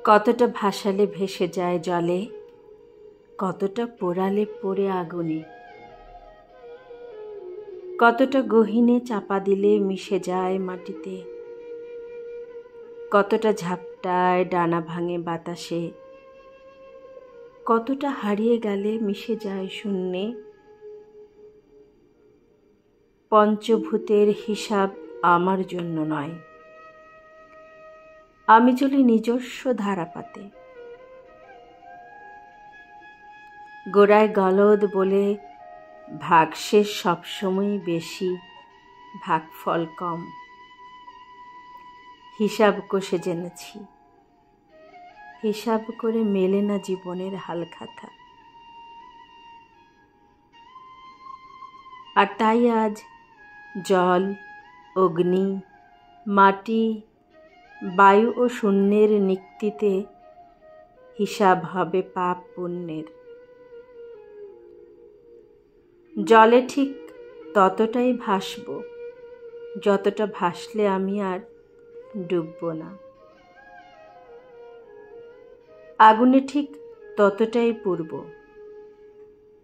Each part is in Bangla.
কতটা ভাসালে ভেসে যায় জলে, কতটা পোড়ালে পোড়ে আগুনে, কতটা গহীনে চাপা দিলে মিশে যায় মাটিতে, কতটা ঝাপটায় ডানা ভাঙে বাতাসে, কতটা হারিয়ে গেলে মিশে যায় শূন্যে। পঞ্চভূতের হিসাব আমার জন্য নয়, আমি চলি নিজস্ব ধারাপাতে। গোড়ায় গলদ বলে ভাগশেষ সবসময়ই বেশি, ভাগফল কম। হিসাব কষে জেনেছি, হিসাব করে মেলে না জীবনের হালখাতা। আর তাই আজ জল, অগ্নি, মাটি, বায়ু ও শূন্যের নিক্তিতে হিসাব হবে পাপ পুণ্যের। জলে ঠিক ততটাই ভাসব যতটা ভাসলে আমি আর ডুবব না। আগুনে ঠিক ততটাই পুড়ব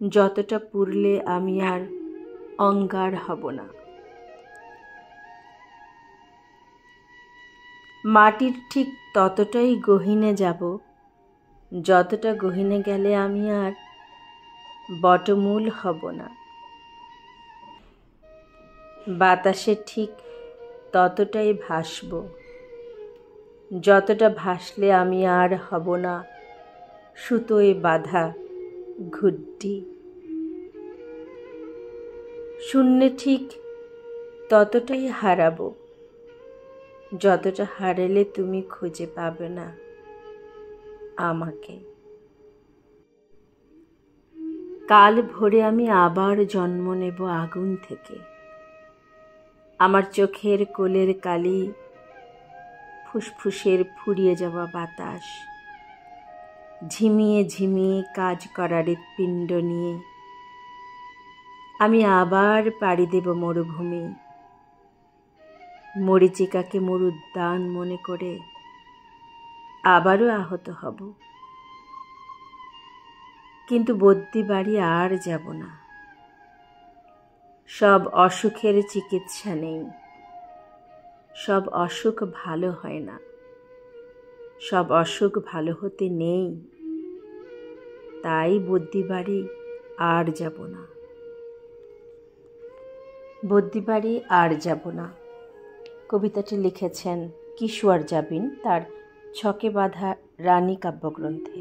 যতটা পুড়লে আমি আর অঙ্গার হব না। মাটির ঠিক ততটাই গহীনে যাব যতটা গহীনে গেলে আমি আর বটমূল হব না। বাতাসে ঠিক ততটাই ভাসব যতটা ভাসলে আমি আর হব না সুতোয় বাঁধা ঘুড্ডি। শূন্যে ঠিক ততটাই হারাবো যতটা হারালে তুমি খুঁজে পাবে না আমাকে। কাল ভোরে আমি আবার জন্ম নেব আগুন থেকে। আমার চোখের কোলের কালি, ফুসফুসের ফুরিয়ে যাওয়া বাতাস, ঝিমিয়ে ঝিমিয়ে কাজ করার হৃৎপিণ্ড নিয়ে আমি আবার পাড়ি দেব মরুভূমি। মরীচিকাকে মরুদ্যান মনে করে আবারও আহত হব, কিন্তু বদ্যি বাড়ি আর যাব না। সব অসুখের চিকিৎসা নেই, সব অসুখ ভালো হয় না, সব অসুখ ভালো হতে নেই। তাই বদ্যি বাড়ি আর যাব না, বদ্যি বাড়ি আর যাব না। কবিতাটি লিখেছেন কিশোর জাবিন তার ছকে বাঁধা রানী কাব্যগ্রন্থে।